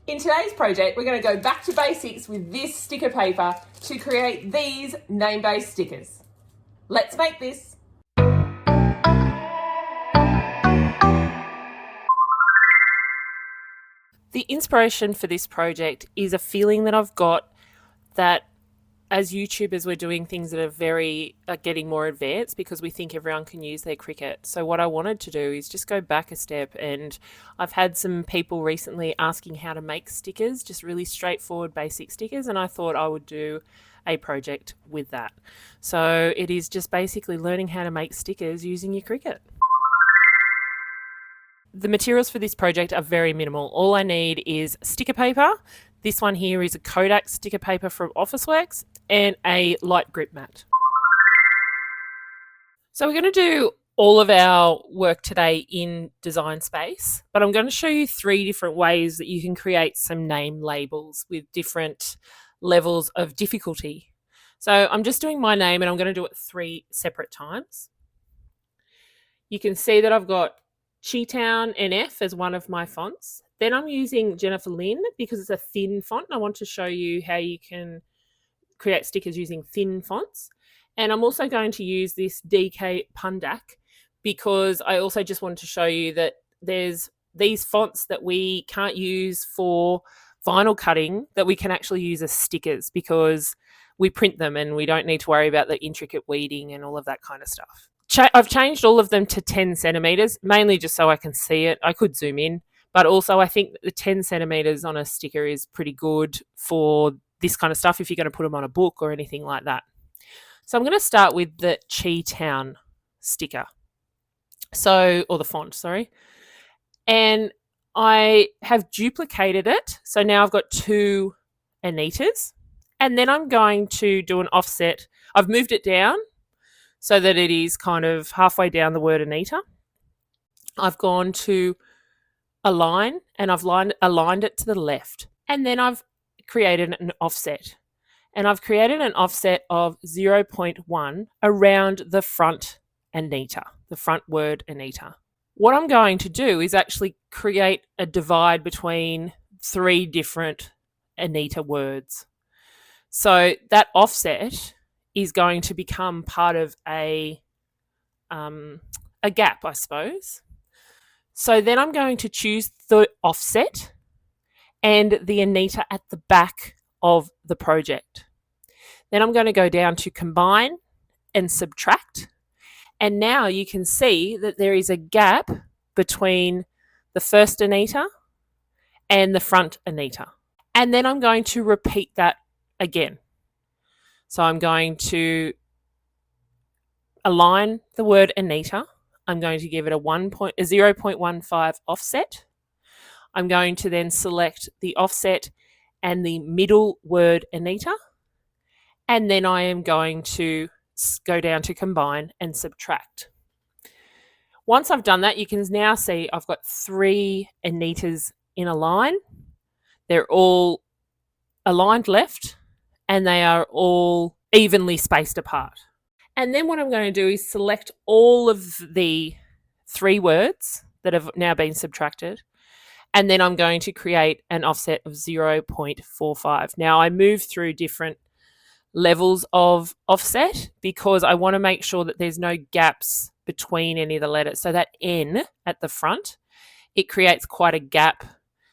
In today's project, we're going to go back to basics with this sticker paper to create these name-based stickers. Let's make this. The inspiration for this project is a feeling that I've got that as YouTubers, we're doing things that are getting more advanced because we think everyone can use their Cricut. So what I wanted to do is just go back a step, and I've had some people recently asking how to make stickers, just really straightforward basic stickers, and I thought I would do a project with that. So it is just basically learning how to make stickers using your Cricut. The materials for this project are very minimal. All I need is sticker paper. This one here is a Kodak sticker paper from Officeworks and a light grip mat. So we're going to do all of our work today in Design Space, but I'm going to show you 3 different ways that you can create some name labels with different levels of difficulty. So I'm just doing my name and I'm going to do it 3 separate times. You can see that I've got Cheetown NF as one of my fonts. Then I'm using Jennifer Lynn because it's a thin font. I want to show you how you can create stickers using thin fonts. And I'm also going to use this DK Pundak because I also just wanted to show you that there's these fonts that we can't use for vinyl cutting that we can actually use as stickers because we print them and we don't need to worry about the intricate weeding and all of that kind of stuff. I've changed all of them to 10 centimeters, mainly just so I can see it. I could zoom in, but also I think that the 10 centimeters on a sticker is pretty good for this kind of stuff if you're going to put them on a book or anything like that. So I'm going to start with the Cheetown sticker. Or the font, sorry. And I have duplicated it. So now I've got 2 Anitas. And then I'm going to do an offset. I've moved it down so that it is kind of halfway down the word Anita. I've gone to align and I've aligned it to the left. And then I've created an offset. And I've created an offset of 0.1 around the front Anita, the front word Anita. What I'm going to do is actually create a divide between 3 different Anita words. So that offset is going to become part of a gap, I suppose. So then I'm going to choose the offset and the Anita at the back of the project. Then I'm going to go down to combine and subtract. And now you can see that there is a gap between the first Anita and the front Anita. And then I'm going to repeat that again. So I'm going to align the word Anita. I'm going to give it a 0.15 offset. I'm going to then select the offset and the middle word Anita. And then I am going to go down to combine and subtract. Once I've done that, you can now see I've got 3 Anitas in a line. They're all aligned left and they are all evenly spaced apart. And then what I'm going to do is select all of the 3 words that have now been subtracted. And then I'm going to create an offset of 0.45. Now I move through different levels of offset because I want to make sure that there's no gaps between any of the letters. So that N at the front, it creates quite a gap.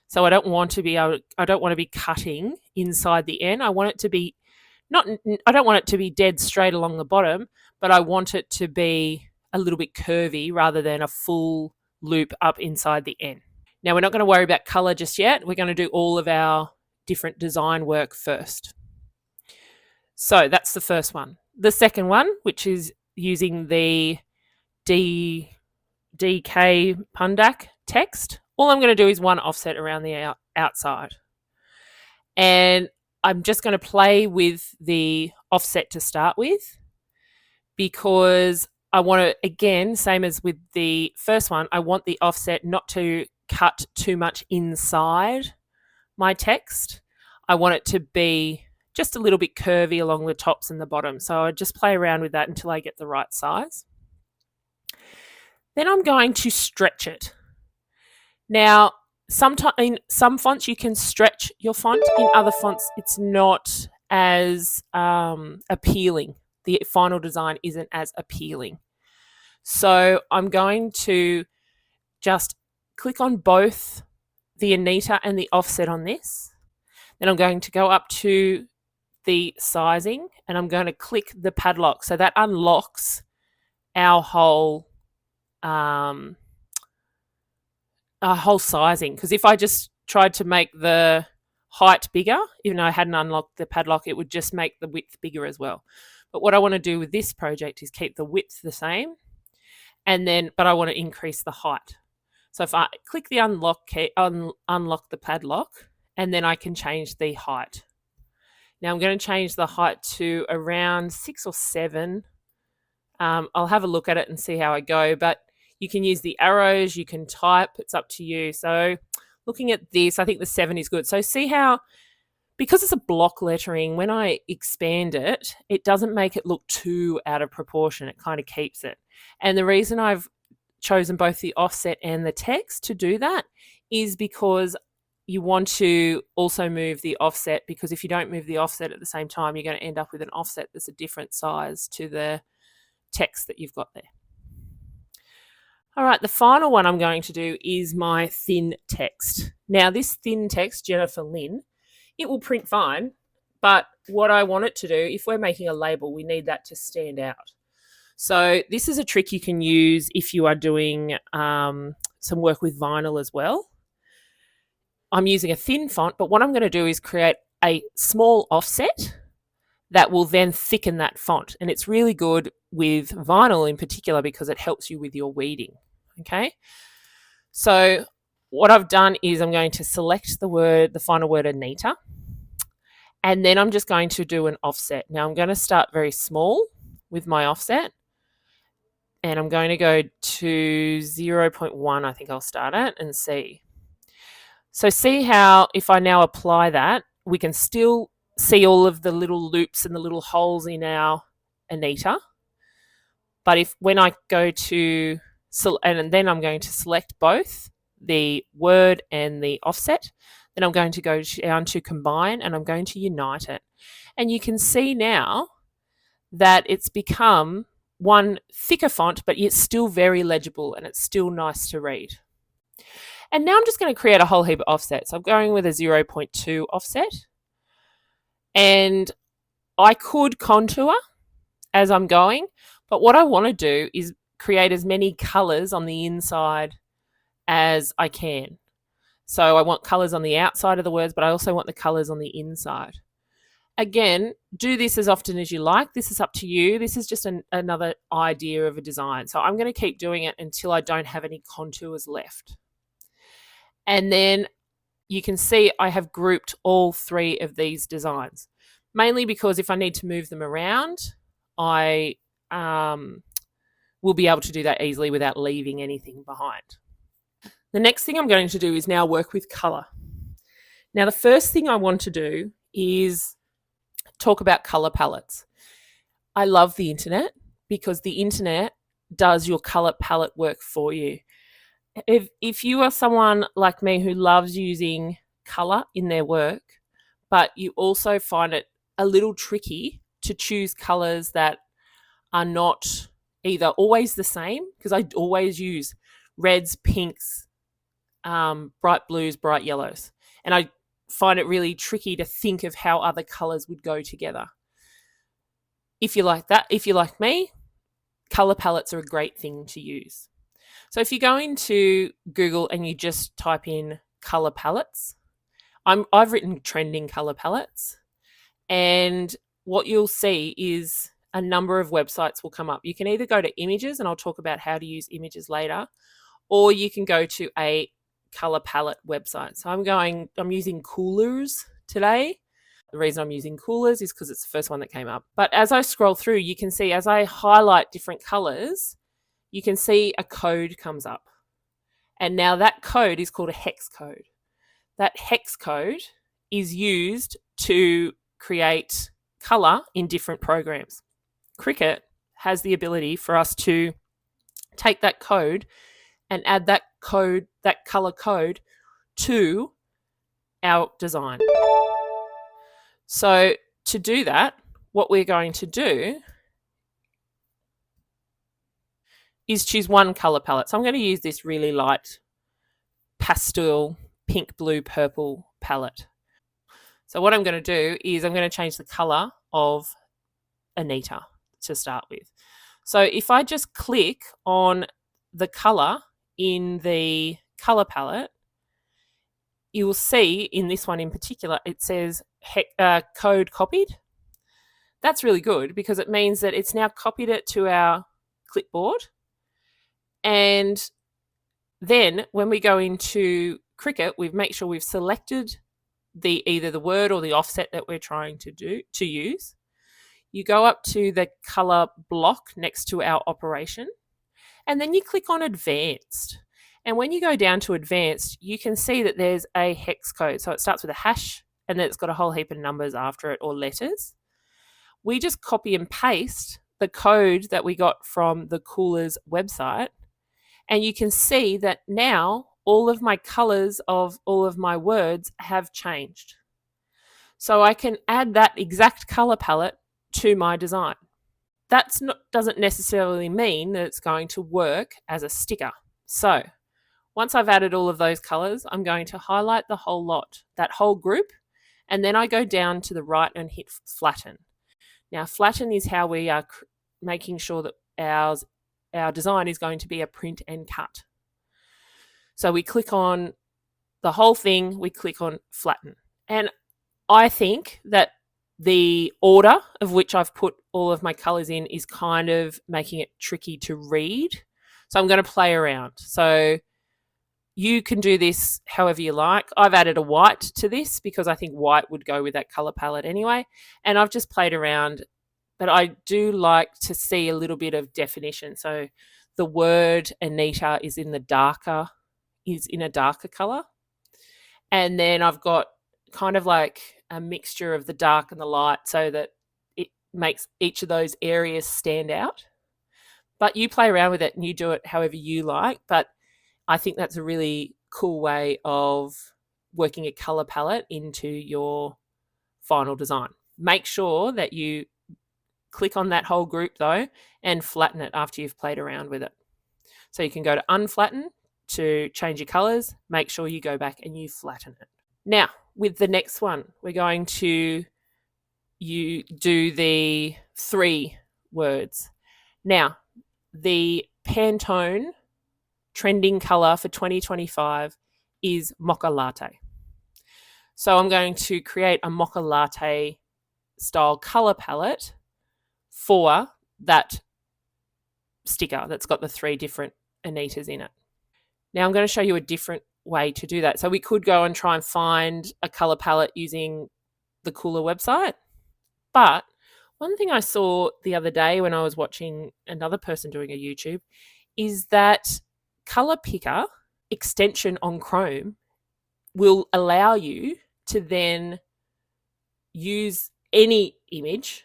So I don't want to be cutting inside the N. I don't want it to be dead straight along the bottom, but I want it to be a little bit curvy rather than a full loop up inside the N. Now we're not going to worry about color just yet. We're going to do all of our different design work first. So that's the first one. The second one, which is using the DK Pundak text, all I'm going to do is 1 offset around the outside. And I'm just going to play with the offset to start with because I want to, again, same as with the first one, I want the offset not to cut too much inside my text. I want it to be just a little bit curvy along the tops and the bottom. So I just play around with that until I get the right size. Then I'm going to stretch it. Now, sometimes in some fonts you can stretch your font. In other fonts, it's not as appealing. The final design isn't as appealing. So I'm going to just click on both the Anita and the offset on this. Then I'm going to go up to the sizing and I'm going to click the padlock. So that unlocks our whole sizing. Because if I just tried to make the height bigger, even though I hadn't unlocked the padlock, it would just make the width bigger as well. But what I want to do with this project is keep the width the same, but I want to increase the height. So if I click the unlock key, unlock the padlock, and then I can change the height. Now I'm going to change the height to around 6 or 7. I'll have a look at it and see how I go, but you can use the arrows, you can type, it's up to you. So looking at this, I think the 7 is good. So see how, because it's a block lettering, when I expand it, it doesn't make it look too out of proportion. It kind of keeps it. And the reason I've chosen both the offset and the text to do that is because you want to also move the offset, because if you don't move the offset at the same time, you're going to end up with an offset that's a different size to the text that you've got there. All right, the final one I'm going to do is my thin text. Now this thin text, Jennifer Lynn, it will print fine, but what I want it to do, if we're making a label, we need that to stand out. So this is a trick you can use if you are doing some work with vinyl as well. I'm using a thin font, but what I'm going to do is create a small offset that will then thicken that font. And it's really good with vinyl in particular because it helps you with your weeding. Okay. So what I've done is I'm going to select the final word Anita, and then I'm just going to do an offset. Now I'm going to start very small with my offset, and I'm going to go to 0.1, I think I'll start at, and see. So see how if I now apply that, we can still see all of the little loops and the little holes in our Anita. But when I go to, and then I'm going to select both the word and the offset, then I'm going to go down to combine and I'm going to unite it. And you can see now that it's become one thicker font, but it's still very legible and it's still nice to read. And now I'm just going to create a whole heap of offsets. I'm going with a 0.2 offset. And I could contour as I'm going, but what I want to do is create as many colors on the inside as I can. So I want colors on the outside of the words, but I also want the colors on the inside. Again, do this as often as you like. This is up to you. This is just another idea of a design. So I'm going to keep doing it until I don't have any contours left. And then you can see I have grouped all 3 of these designs, mainly because if I need to move them around, I will be able to do that easily without leaving anything behind. The next thing I'm going to do is now work with color. Now, the first thing I want to do is talk about color palettes. I love the internet because the internet does your color palette work for you. If you are someone like me who loves using color in their work, but you also find it a little tricky to choose colors that are not either always the same, because I always use reds, pinks, bright blues, bright yellows, and I find it really tricky to think of how other colors would go together. If you like that, if you're like me, color palettes are a great thing to use. So if you go into Google and you just type in color palettes, I've written trending color palettes, and what you'll see is a number of websites will come up. You can either go to images, and I'll talk about how to use images later, or you can go to a color palette website. So I'm using Coolers today. The reason I'm using Coolers is because it's the first one that came up. But as I scroll through, you can see as I highlight different colors, you can see a code comes up. And now that code is called a hex code. That hex code is used to create color in different programs. Cricut has the ability for us to take that code and add that color code to our design. So to do that, what we're going to do is choose one color palette. So I'm going to use this really light pastel pink, blue, purple palette. So what I'm going to do is I'm going to change the color of Anita to start with. So if I just click on the color in the color palette, you will see in this one in particular, it says code copied. That's really good because it means that it's now copied it to our clipboard. And then when we go into Cricut, we make sure we've selected either the word or the offset that we're trying to use. You go up to the color block next to our operation, and then you click on advanced. And when you go down to advanced, you can see that there's a hex code. So it starts with a hash and then it's got a whole heap of numbers after it or letters. We just copy and paste the code that we got from the Coolers website. And you can see that now all of my colors of all of my words have changed. So I can add that exact color palette to my design. That doesn't necessarily mean that it's going to work as a sticker. So once I've added all of those colors, I'm going to highlight the whole lot, that whole group, and then I go down to the right and hit flatten. Now, flatten is how we are making sure that our design is going to be a print and cut. So we click on the whole thing, we click on flatten. And I think that the order of which I've put all of my colors in is kind of making it tricky to read. So I'm going to play around. So you can do this however you like. I've added a white to this because I think white would go with that color palette anyway. And I've just played around, but I do like to see a little bit of definition. So the word Anita is in a darker color. And then I've got kind of like a mixture of the dark and the light so that it makes each of those areas stand out. But you play around with it and you do it however you like. But I think that's a really cool way of working a color palette into your final design. Make sure that you click on that whole group though and flatten it after you've played around with it. So you can go to unflatten to change your colors. Make sure you go back and you flatten it. Now, with the next one, we're going to do the 3 words. Now, the Pantone trending color for 2025 is mocha latte. So I'm going to create a mocha latte style color palette for that sticker that's got the 3 different Anitas in it. Now I'm going to show you a different way to do that. So we could go and try and find a color palette using the Cooler website. But one thing I saw the other day when I was watching another person doing a YouTube is that Color Picker extension on Chrome will allow you to then use any image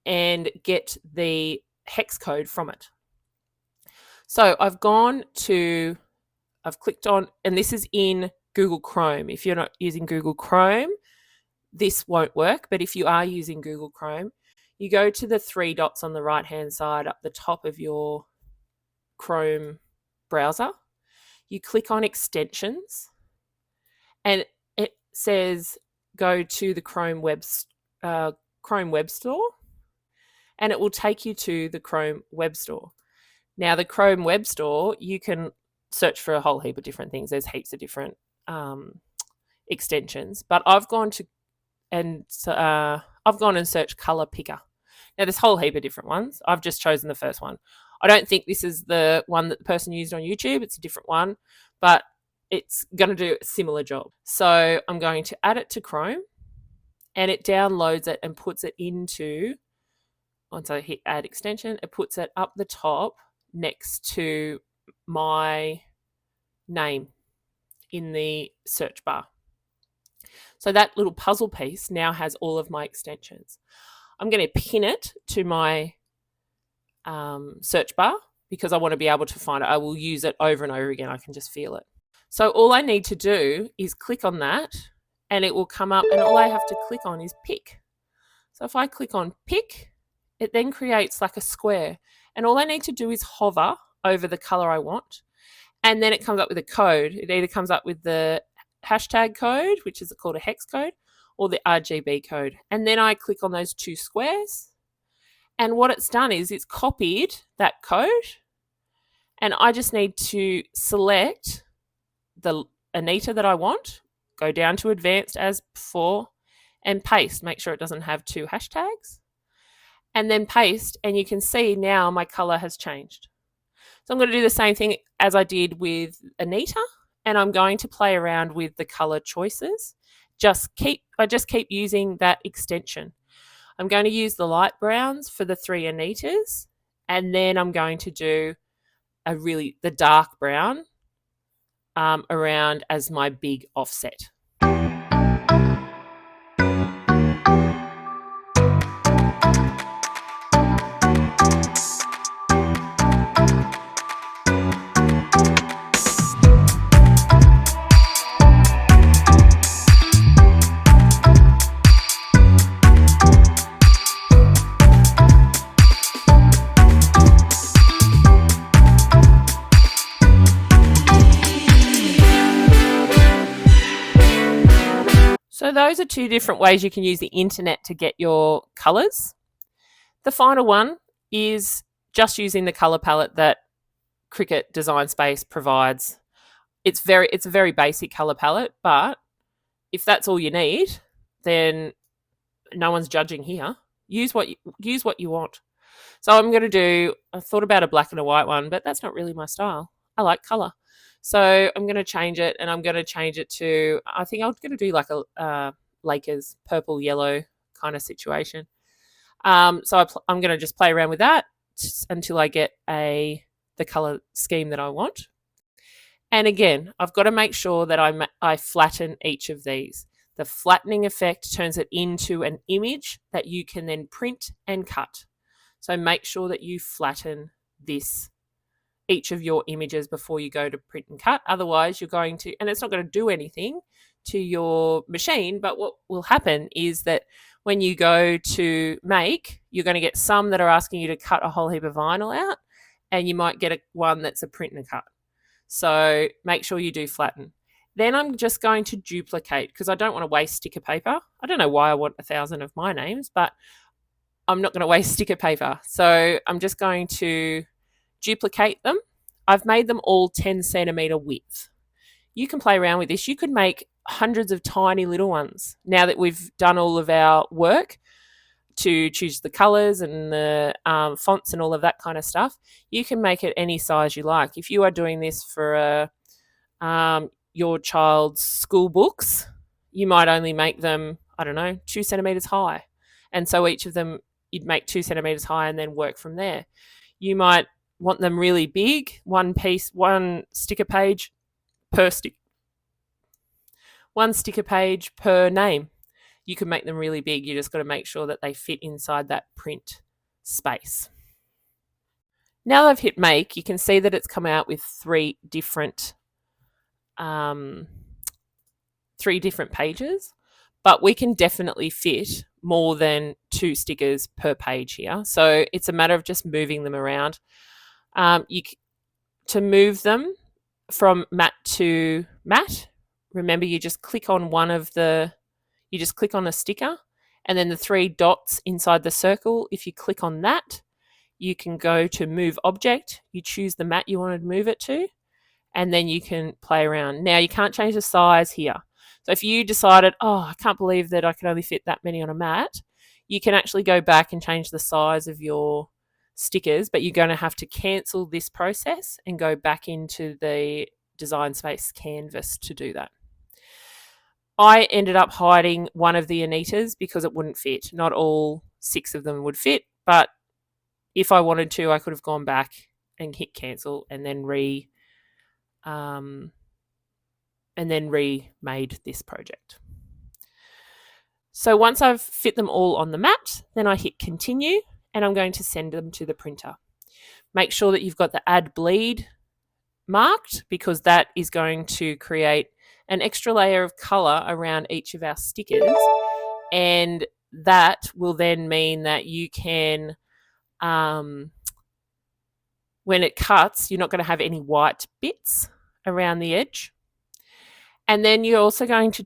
and get the hex code from it. So I've clicked on, and this is in Google Chrome. If you're not using Google Chrome, this won't work. But if you are using Google Chrome, you go to the 3 dots on the right-hand side up the top of your Chrome browser. You click on extensions and it says go to the Chrome Web Store, and it will take you to the Chrome Web Store. Now, the Chrome Web Store, you can search for a whole heap of different things. There's heaps of different extensions, but I've gone and searched Color Picker. Now, there's a whole heap of different ones. I've just chosen the first one. I don't think this is the one that the person used on YouTube. It's a different one, but it's going to do a similar job. So I'm going to add it to Chrome, and it downloads it and puts it into, once I hit add extension, it puts it up the top next to my name in the search bar. So that little puzzle piece now has all of my extensions. I'm going to pin it to my search bar because I want to be able to find it. I will use it over and over again. I can just feel it. So all I need to do is click on that and it will come up, and all I have to click on is pick. So if I click on pick, it then creates like a square, and all I need to do is hover over the color I want, and then it comes up with a code. It either comes up with the hashtag code, which is called a hex code, or the RGB code. And then I click on those two squares, and what it's done is it's copied that code, and I just need to select the Anita that I want, go down to advanced as before, and paste. Make sure it doesn't have two hashtags, and then paste, and you can see now my color has changed. So I'm going to do the same thing as I did with Anita, and I'm going to play around with the color choices. I just keep using that extension. I'm going to use the light browns for the three Anitas, and then I'm going to do the dark brown around as my big offset. So those are two different ways you can use the internet to get your colours. The final one is just using the colour palette that Cricut Design Space provides. It's a very basic colour palette, but if that's all you need, then no one's judging here. Use what you want. So I thought about a black and a white one, but that's not really my style. I like colour. So I'm going to change it, and I'm going to change it to, I think I'm going to do like a Lakers purple yellow kind of situation. I'm going to just play around with that until I get the color scheme that I want. And again, I've got to make sure that I flatten each of these. The flattening effect turns it into an image that you can then print and cut. So make sure that you flatten each of your images before you go to print and cut. Otherwise, and it's not going to do anything to your machine, but what will happen is that when you go to make, you're going to get some that are asking you to cut a whole heap of vinyl out, and you might get one that's a print and cut. So make sure you do flatten. Then I'm just going to duplicate, because I don't want to waste sticker paper. I don't know why I want 1,000 of my names, but I'm not going to waste sticker paper. So I'm just going to duplicate them. I've made them all 10 centimeter width. You can play around with this. You could make hundreds of tiny little ones. Now that we've done all of our work to choose the colors and the fonts and all of that kind of stuff, you can make it any size you like. If you are doing this for your child's school books, you might only make them, 2 centimeters high. And so each of them, you'd make 2 centimeters high and then work from there. You might want them really big, one sticker page per one sticker page per name. You can make them really big. You just got to make sure that they fit inside that print space. Now that I've hit make, you can see that it's come out with three different pages, but we can definitely fit more than 2 stickers per page here. So it's a matter of just moving them around. To move them from matte to matte, remember you just click on a sticker, and then the 3 dots inside the circle. If you click on that, you can go to move object. You choose the matte you want to move it to, and then you can play around. Now you can't change the size here. So if you decided, I can't believe that I can only fit that many on a mat, you can actually go back and change the size of your stickers, but you're going to have to cancel this process and go back into the Design Space canvas to do that. I ended up hiding one of the Anitas because it wouldn't fit. Not all 6 of them would fit, but if I wanted to, I could have gone back and hit cancel and then remade this project. So once I've fit them all on the mat, then I hit continue, and I'm going to send them to the printer. Make sure that you've got the add bleed marked because that is going to create an extra layer of colour around each of our stickers, and that will then mean that you can, when it cuts, you're not going to have any white bits around the edge. And then you're also going to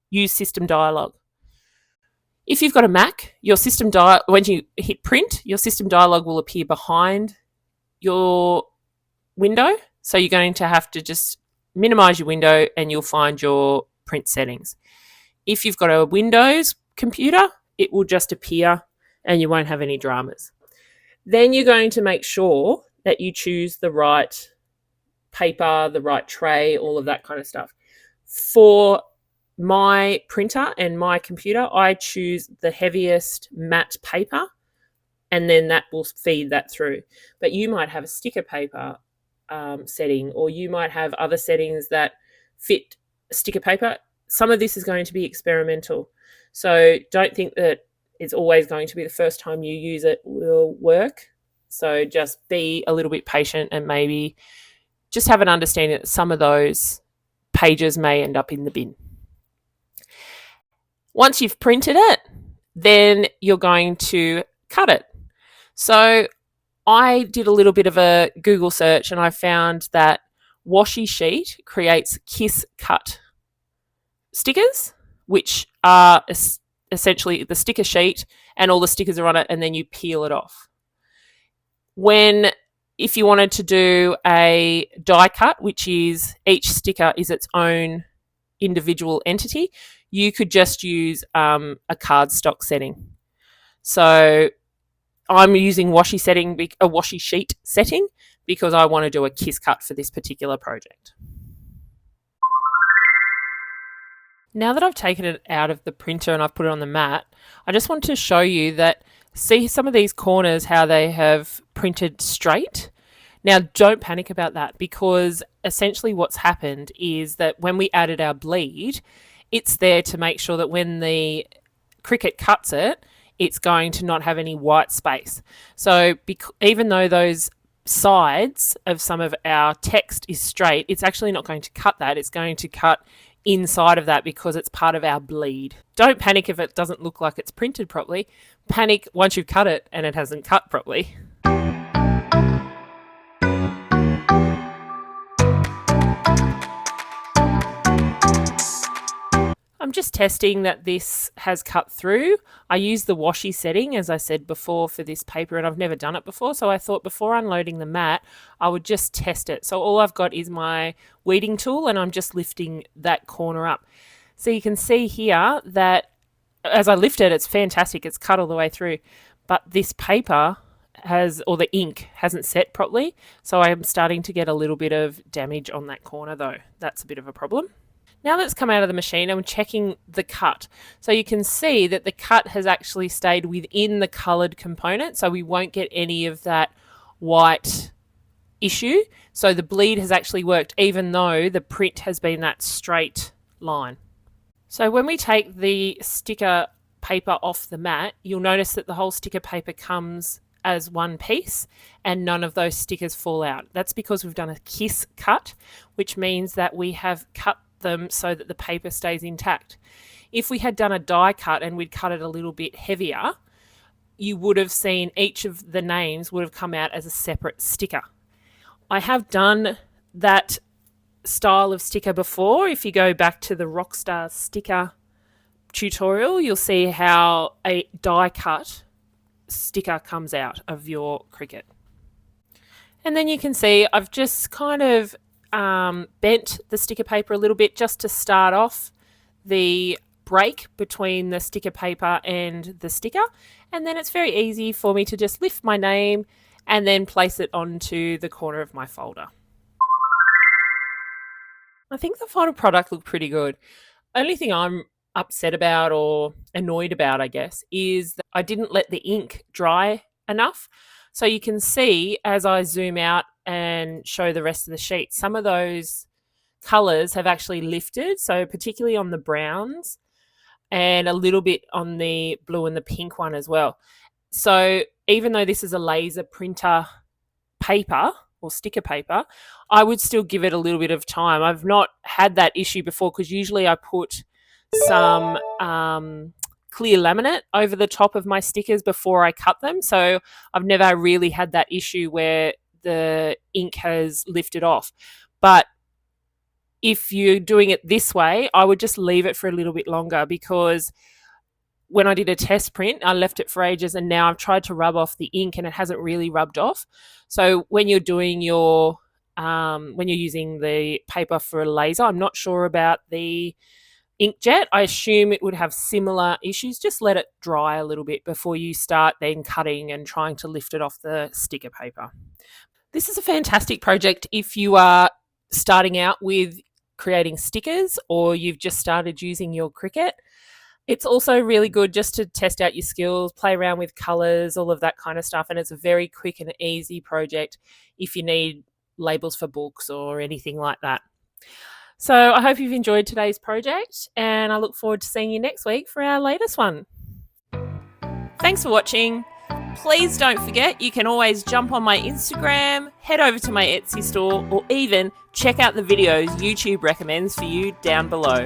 use system dialog. If you've got a Mac, your system when you hit print, your system dialog will appear behind your window. So you're going to have to just minimize your window and you'll find your print settings. If you've got a Windows computer, it will just appear and you won't have any dramas. Then you're going to make sure that you choose the right paper, the right tray, all of that kind of stuff. For my printer and my computer, I choose the heaviest matte paper, and then that will feed that through. But you might have a sticker paper setting, or you might have other settings that fit sticker paper. Some of this is going to be experimental. So don't think that it's always going to be the first time you use it will work. So just be a little bit patient and maybe just have an understanding that some of those pages may end up in the bin. Once you've printed it, then you're going to cut it. So I did a little bit of a Google search and I found that washi sheet creates kiss cut stickers, which are essentially the sticker sheet and all the stickers are on it, and then you peel it off. If you wanted to do a die cut, which is each sticker is its own individual entity, you could just use a cardstock setting. So I'm using a washi sheet setting because I want to do a kiss cut for this particular project. Now that I've taken it out of the printer and I've put it on the mat, I just want to show you that, see some of these corners, how they have printed straight. Now, don't panic about that, because essentially what's happened is that when we added our bleed, it's there to make sure that when the Cricut cuts it, it's going to not have any white space. So even though those sides of some of our text is straight, it's actually not going to cut that. It's going to cut inside of that because it's part of our bleed. Don't panic if it doesn't look like it's printed properly. Panic once you've cut it and it hasn't cut properly. I'm just testing that this has cut through. I used the washi setting, as I said before, for this paper, and I've never done it before, so I thought before unloading the mat, I would just test it. So all I've got is my weeding tool, and I'm just lifting that corner up. So you can see here that as I lift it, it's fantastic. It's cut all the way through, but this paper or the ink hasn't set properly, so I'm starting to get a little bit of damage on that corner though. That's a bit of a problem. Now that it's come out of the machine, I'm checking the cut. So you can see that the cut has actually stayed within the coloured component, so we won't get any of that white issue. So the bleed has actually worked, even though the print has been that straight line. So when we take the sticker paper off the mat, you'll notice that the whole sticker paper comes as one piece and none of those stickers fall out. That's because we've done a kiss cut, which means that we have cut them so that the paper stays intact. If we had done a die cut and we'd cut it a little bit heavier, you would have seen each of the names would have come out as a separate sticker. I have done that style of sticker before. If you go back to the Rockstar sticker tutorial, you'll see how a die cut sticker comes out of your Cricut. And then you can see I've just kind of bent the sticker paper a little bit just to start off the break between the sticker paper and the sticker, and then it's very easy for me to just lift my name and then place it onto the corner of my folder. I think the final product looked pretty good. Only thing I'm upset about or annoyed about, I guess, is that I didn't let the ink dry enough. So you can see as I zoom out and show the rest of the sheet, some of those colours have actually lifted. So particularly on the browns and a little bit on the blue and the pink one as well. So even though this is a laser printer paper or sticker paper, I would still give it a little bit of time. I've not had that issue before because usually I put some clear laminate over the top of my stickers before I cut them. So I've never really had that issue where the ink has lifted off. But if you're doing it this way, I would just leave it for a little bit longer, because when I did a test print, I left it for ages, and now I've tried to rub off the ink and it hasn't really rubbed off. So when you're doing your, when you're using the paper for a laser, I'm not sure about the inkjet. I assume it would have similar issues. Just let it dry a little bit before you start then cutting and trying to lift it off the sticker paper. This is a fantastic project if you are starting out with creating stickers or you've just started using your Cricut. It's also really good just to test out your skills, play around with colours, all of that kind of stuff. And it's a very quick and easy project if you need labels for books or anything like that. So I hope you've enjoyed today's project, and I look forward to seeing you next week for our latest one. Thanks for watching. Please don't forget, you can always jump on my Instagram, head over to my Etsy store, or even check out the videos YouTube recommends for you down below.